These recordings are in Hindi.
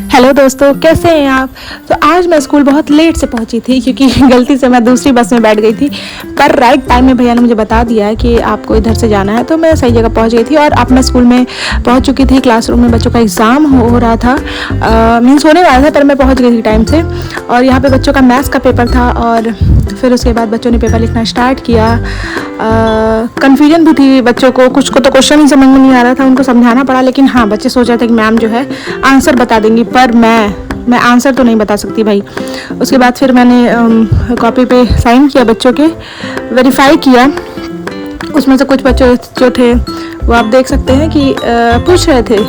हेलो दोस्तों, कैसे हैं आप। तो आज मैं स्कूल बहुत लेट से पहुंची थी क्योंकि गलती से मैं दूसरी बस में बैठ गई थी। पर राइट टाइम में भैया ने मुझे बता दिया है कि आपको इधर से जाना है, तो मैं सही जगह पहुंच गई थी। और अब मैं स्कूल में पहुंच चुकी थी। क्लासरूम में बच्चों का एग्ज़ाम हो रहा था, मीन्स होने वाला था, पर मैं पहुँच गई थी टाइम से। और यहाँ पर बच्चों का मैथ्स का पेपर था और फिर उसके बाद बच्चों ने पेपर लिखना स्टार्ट किया। कन्फ्यूजन भी थी बच्चों को, कुछ को तो क्वेश्चन ही समझ में नहीं आ रहा था, उनको समझाना पड़ा। लेकिन हाँ, बच्चे सोच रहे थे कि मैम जो है आंसर बता देंगी, पर मैं आंसर तो नहीं बता सकती भाई। उसके बाद फिर मैंने कॉपी पे साइन किया, बच्चों के वेरीफाई किया। उसमें से कुछ बच्चे जो थे वो आप देख सकते हैं कि पूछ रहे थे,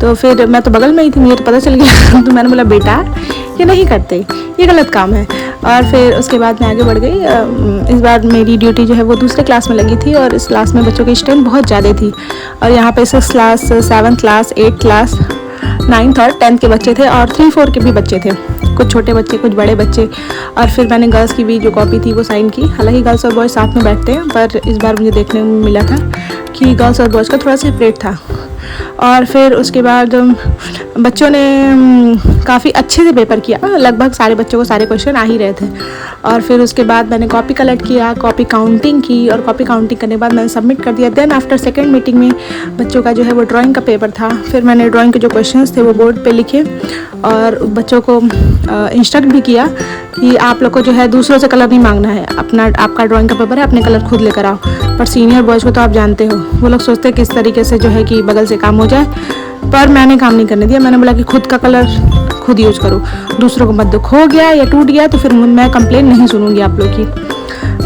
तो फिर मैं तो बगल में ही थी, मुझे तो पता चल गया। तो मैंने बोला बेटा ये नहीं करते, ये गलत काम है। और फिर उसके बाद मैं आगे बढ़ गई। इस बार मेरी ड्यूटी जो है वो दूसरे क्लास में लगी थी और इस क्लास में बच्चों की स्ट्रेंथ बहुत ज़्यादा थी। और यहाँ पे 6 क्लास, 7 क्लास, 8 क्लास, 9th और 10th के बच्चे थे और 3-4 के भी बच्चे थे, कुछ छोटे बच्चे, कुछ बड़े बच्चे। और फिर मैंने गर्ल्स की भी जो कॉपी थी वो साइन की। हालांकि गर्ल्स और बॉयज़ साथ में बैठते हैं, पर इस बार मुझे देखने में मिला था कि गर्ल्स और बॉयज़ का थोड़ा सेपरेट था। और फिर उसके बाद बच्चों ने काफ़ी अच्छे से पेपर किया, लगभग सारे बच्चों को सारे क्वेश्चन आ ही रहे थे। और फिर उसके बाद मैंने कॉपी कलेक्ट किया, कॉपी काउंटिंग की, और कॉपी काउंटिंग करने के बाद मैंने सबमिट कर दिया। देन आफ्टर सेकेंड मीटिंग में बच्चों का जो है वो ड्राइंग का पेपर था। फिर मैंने ड्राइंग के जो क्वेश्चंस थे वो बोर्ड पे लिखे और बच्चों को इंस्ट्रक्ट भी किया कि आप लोग को जो है दूसरों से कलर नहीं मांगना है, आपका ड्राइंग का पेपर है, अपने कलर खुद लेकर आओ। पर सीनियर बॉयज़ को तो आप जानते हो, वो लोग सोचते हैं किस तरीके से जो है कि बगल से काम हो जाए, पर मैंने काम नहीं करने दिया। मैंने बोला कि खुद का कलर खुद यूज करो, दूसरों को मत दो। खो गया या टूट गया तो फिर मैं कंप्लेन नहीं सुनूंगी आप लोग की,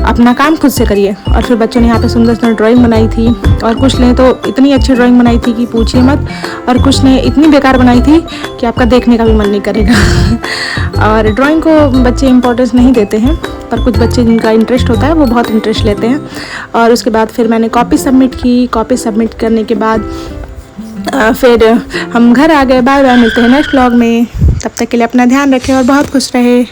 अपना काम खुद से करिए। और फिर बच्चों ने यहाँ पे सुंदर सुंदर ड्राइंग बनाई थी, और कुछ ने तो इतनी अच्छी ड्राइंग बनाई थी कि पूछिए मत, और कुछ ने इतनी बेकार बनाई थी कि आपका देखने का भी मन नहीं करेगा। और ड्राइंग को बच्चे इंपॉर्टेंस नहीं देते हैं, पर कुछ बच्चे जिनका इंटरेस्ट होता है वो बहुत इंटरेस्ट लेते हैं। और उसके बाद फिर मैंने कॉपी सबमिट की। कॉपी सबमिट करने के बाद फिर हम घर आ गए। बाय बाय, मिलते हैं नेक्स्ट व्लॉग में। तब तक के लिए अपना ध्यान रखें और बहुत खुश रहे।